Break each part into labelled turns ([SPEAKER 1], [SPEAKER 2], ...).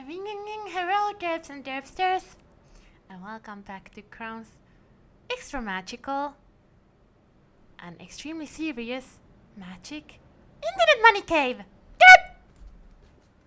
[SPEAKER 1] Hello, derps and derpsters, and welcome back to Krown's extra magical and extremely serious magic internet money cave.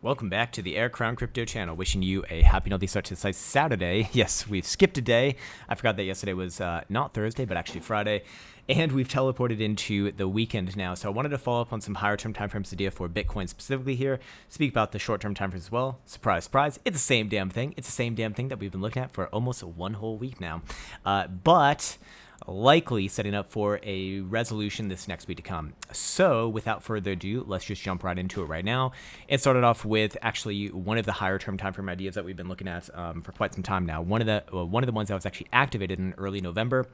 [SPEAKER 2] Welcome back to the Krown Crypto channel. Wishing you a happy healthy start to this Saturday. Yes, we've skipped a day. I forgot that yesterday was not Thursday, but actually Friday. And we've teleported into the weekend now. So I wanted to follow up on some higher term timeframes idea for Bitcoin specifically here. Speak about the short term timeframes as well. Surprise, surprise. It's the same damn thing. It's the same damn thing that we've been looking at for almost one whole week now. But likely setting up for a resolution this next week to come. So without further ado, let's just jump right into it right now. It started off with actually one of the higher term time frame ideas that we've been looking at for quite some time now. One of the ones that was actually activated in early November.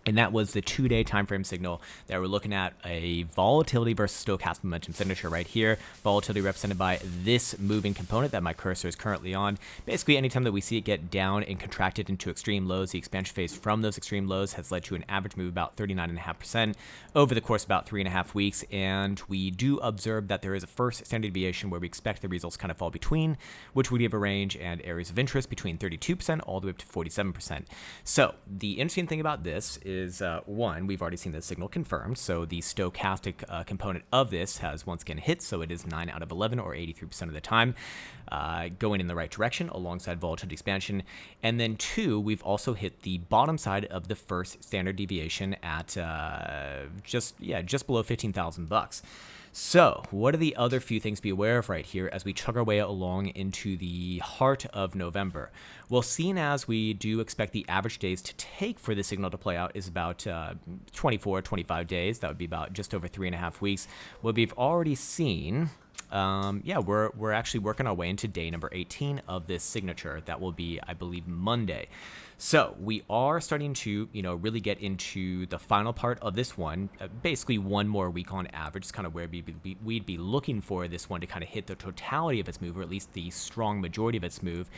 [SPEAKER 2] And that was the 2-day time frame signal that we're looking at, a volatility versus stochastic momentum signature right here. Volatility represented by this moving component that my cursor is currently on. Basically, anytime that we see it get down and contracted into extreme lows, the expansion phase from those extreme lows has led to an average move about 39.5% over the course of about 3.5 weeks. And we do observe that there is a first standard deviation where we expect the results kind of fall between, which would give a range and areas of interest between 32% all the way up to 47%. So the interesting thing about this is one, we've already seen the signal confirmed, so the stochastic component of this has once again hit, so it is 9 out of 11 or 83% of the time going in the right direction alongside volatility expansion. And then two, we've also hit the bottom side of the first standard deviation at just below 15,000 bucks. So what are the other few things to be aware of right here as we chug our way along into the heart of November? Well, seeing as we do expect the average days to take for the signal to play out is about 24, 25 days. That would be about just over 3.5 weeks. What we've already seen, we're actually working our way into day number 18 of this signature. That will be, I believe, Monday. So we are starting to, really get into the final part of this one. Basically, one more week on average is kind of where we'd be looking for this one to kind of hit the totality of its move, or at least the strong majority of its move.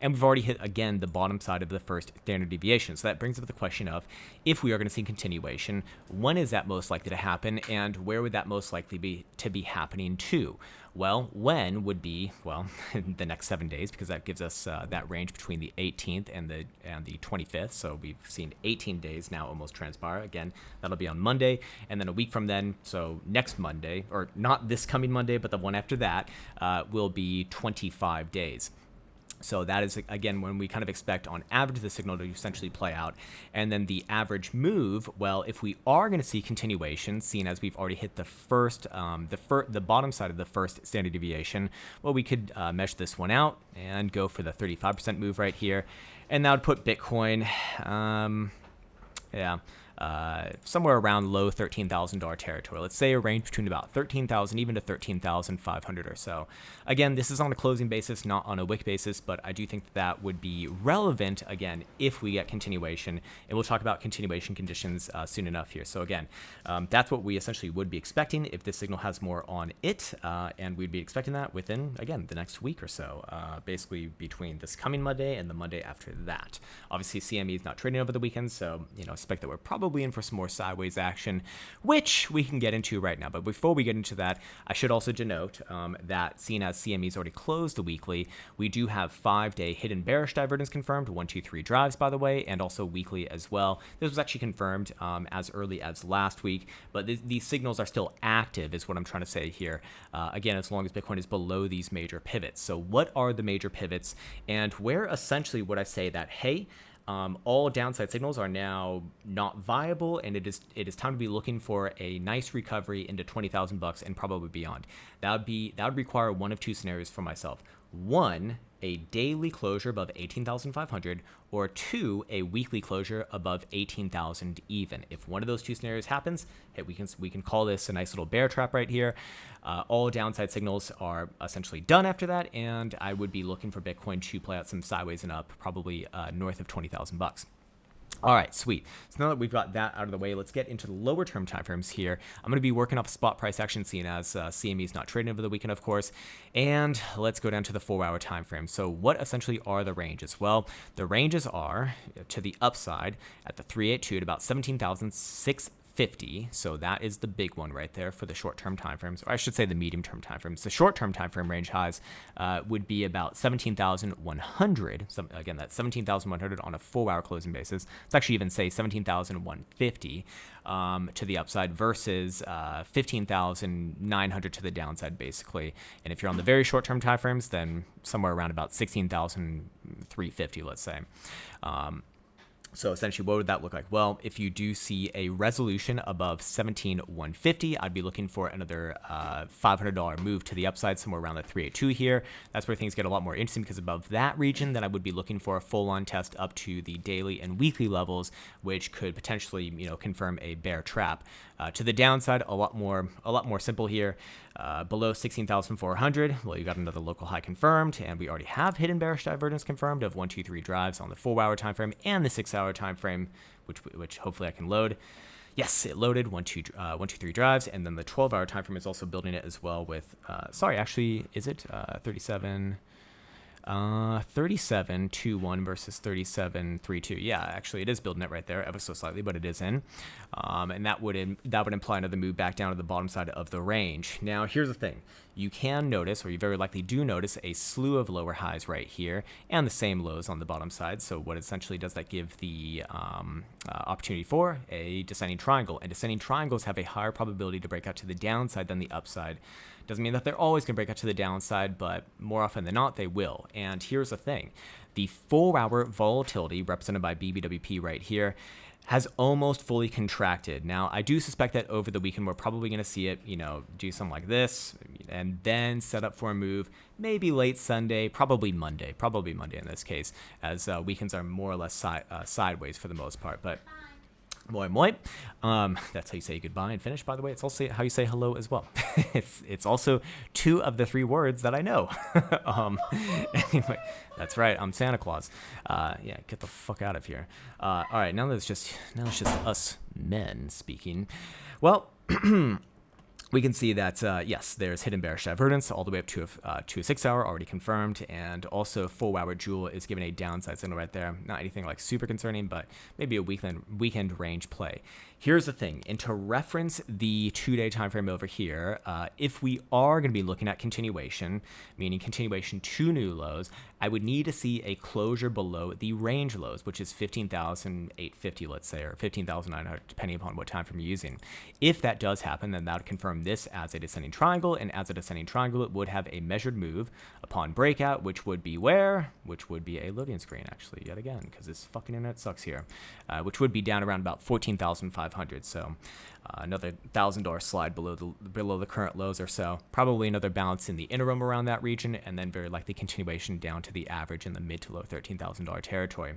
[SPEAKER 2] And we've already hit, again, the bottom side of the first standard deviation. So that brings up the question of, if we are going to see continuation, when is that most likely to happen, and where would that most likely be happening to? Well, when would be, the next 7 days, because that gives us that range between the 18th and the 25th. So we've seen 18 days now almost transpire. Again, that'll be on Monday, and then a week from then, so next Monday, or not this coming Monday, but the one after that, will be 25 days. So that is, again, when we kind of expect on average the signal to essentially play out. And then the average move, well, if we are going to see continuation, seeing as we've already hit the the bottom side of the first standard deviation, well, we could mesh this one out and go for the 35% move right here. And that would put Bitcoin, somewhere around low $13,000 territory. Let's say a range between about 13,000 even to 13,500 or so. Again, this is on a closing basis, not on a wick basis, but I do think that would be relevant, again, if we get continuation. And we'll talk about continuation conditions soon enough here. So again, that's what we essentially would be expecting if this signal has more on it. And we'd be expecting that within, again, the next week or so, basically between this coming Monday and the Monday after that. Obviously, CME is not trading over the weekend, so, expect that we're probably in for some more sideways action, which we can get into right now. But before we get into that, I should also denote that seeing as CME's already closed the weekly, we do have 5-day hidden bearish divergence confirmed, 1, 2, 3 drives, by the way, and also weekly as well. This was actually confirmed as early as last week, but these signals are still active is what I'm trying to say here. Again, as long as Bitcoin is below these major pivots. So what are the major pivots, and where essentially would I say that, hey, all downside signals are now not viable, and it is time to be looking for a nice recovery into 20,000 bucks and probably beyond. That would require one of two scenarios for myself. One, a daily closure above 18,500, or two, a weekly closure above 18,000 even. If one of those two scenarios happens, hey, we can call this a nice little bear trap right here. All downside signals are essentially done after that, and I would be looking for Bitcoin to play out some sideways and up, probably north of 20,000 bucks. All right, sweet. So now that we've got that out of the way, let's get into the lower term timeframes here. I'm going to be working off spot price action, seeing as CME is not trading over the weekend, of course. And let's go down to the 4-hour time frame. So what essentially are the ranges? Well, the ranges are to the upside at the 382 at about 17,600. 50. So that is the big one right there for the short-term timeframes, or I should say the medium-term timeframes. The short-term timeframe range highs would be about 17,100. So again, that's 17,100 on a 4-hour closing basis. Let's actually even say 17,150 to the upside versus 15,900 to the downside, basically. And if you're on the very short-term timeframes, then somewhere around about 16,350, let's say. So essentially, what would that look like? Well, if you do see a resolution above 17,150, I'd be looking for another $500 move to the upside, somewhere around the 382 here. That's where things get a lot more interesting, because above that region, then I would be looking for a full-on test up to the daily and weekly levels, which could potentially, confirm a bear trap. To the downside, a lot more simple here. Below 16,400, well, you got another local high confirmed, and we already have hidden bearish divergence confirmed of 1, 2, 3 drives on the 4-hour time frame and the 6-hour time frame, which hopefully I can load. Yes, it loaded 1, 2, 3 drives, and then the 12-hour time frame is also building it as well with. Sorry, actually, is it 37? 37.21 versus 37.32. Yeah, actually, it is building it right there, ever so slightly, but it is in, and that would imply another move back down to the bottom side of the range. Now, here's the thing: you can notice, or you very likely do notice, a slew of lower highs right here, and the same lows on the bottom side. So, what essentially does that give the opportunity for? A descending triangle, and descending triangles have a higher probability to break out to the downside than the upside. Doesn't mean that they're always going to break out to the downside, but more often than not, they will. And here's the thing. The 4-hour volatility, represented by BBWP right here, has almost fully contracted. Now, I do suspect that over the weekend, we're probably going to see it, do something like this, and then set up for a move, maybe late Sunday, probably Monday in this case, as weekends are more or less sideways for the most part. But moi moi. That's how you say goodbye and finish, by the way. It's also how you say hello as well. it's also 2 of the 3 words that I know. Anyway, that's right. I'm Santa Claus. Yeah, get the fuck out of here. All right, now it's just us men speaking. Well, we can see that, yes, there's hidden bearish divergence all the way up to a 6-hour already confirmed, and also 4-hour Joule is giving a downside signal right there. Not anything like super concerning, but maybe a weekend range play. Here's the thing, and to reference the 2-day time frame over here, if we are going to be looking at continuation, meaning continuation to new lows, I would need to see a closure below the range lows, which is 15,850, let's say, or 15,900, depending upon what time frame you're using. If that does happen, then that would confirm this as a descending triangle, and as a descending triangle, it would have a measured move upon breakout, which would be where? Which would be a loading screen, actually, yet again, because this fucking internet sucks here, which would be down around about 14,500. So another $1,000 slide below the current lows or so. Probably another bounce in the interim around that region, and then very likely continuation down to the average in the mid to low $13,000 territory.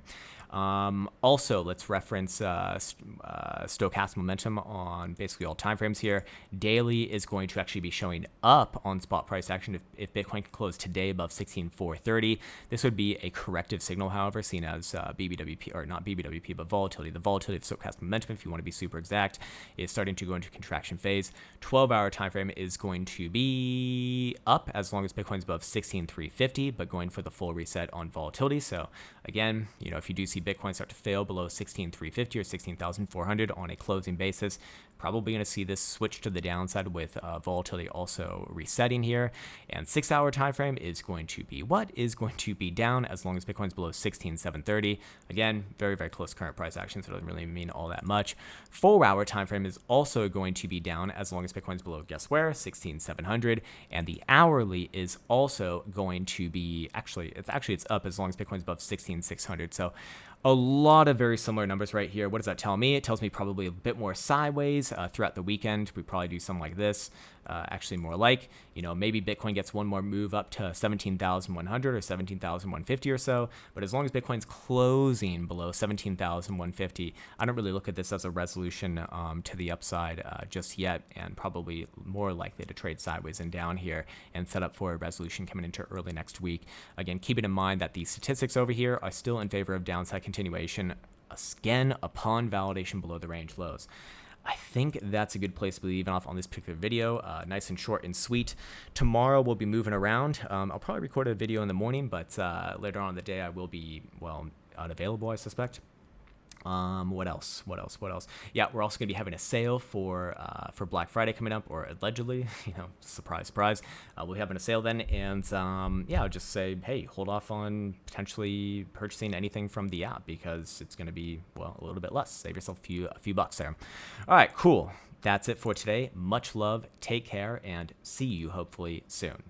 [SPEAKER 2] Also, let's reference stochastic momentum on basically all timeframes here. Daily is going to actually be showing up on spot price action if Bitcoin can close today above 16,430. This would be a corrective signal, however, seen as BBWP, or not BBWP, but volatility. The volatility of stochastic momentum, if you want to be super exact, is starting to go into contraction phase. 12-hour time frame is going to be up as long as Bitcoin's above 16,350, but going for the full reset on volatility. So again, if you do see Bitcoin start to fail below 16,350 or 16,400 on a closing basis, probably going to see this switch to the downside with volatility also resetting here. And 6-hour time frame is going to be what? Is going to be down as long as Bitcoin's below 16,730. Again, very, very close current price action, so it doesn't really mean all that much. 4-hour time frame is also going to be down as long as Bitcoin's below, guess where? 16,700. And the hourly is also going to be, it's up as long as Bitcoin's above 16,600. So a lot of very similar numbers right here. What does that tell me? It tells me probably a bit more sideways throughout the weekend. We probably do something like this. Actually more like, maybe Bitcoin gets one more move up to 17,100 or 17,150 or so. But as long as Bitcoin's closing below 17,150, I don't really look at this as a resolution to the upside just yet, and probably more likely to trade sideways and down here and set up for a resolution coming into early next week. Again, keeping in mind that the statistics over here are still in favor of downside continuation, again, upon validation below the range lows. I think that's a good place to be leaving off on this particular video. Nice and short and sweet. Tomorrow we'll be moving around. I'll probably record a video in the morning, but later on in the day I will be, unavailable, I suspect. What else? Yeah, we're also gonna be having a sale for Black Friday coming up, or allegedly, surprise, surprise. We'll be having a sale then, and yeah, I'll just say, hey, hold off on potentially purchasing anything from the app because it's gonna be, well, a little bit less. Save yourself a few bucks there. All right, cool. That's it for today. Much love. Take care, and see you hopefully soon.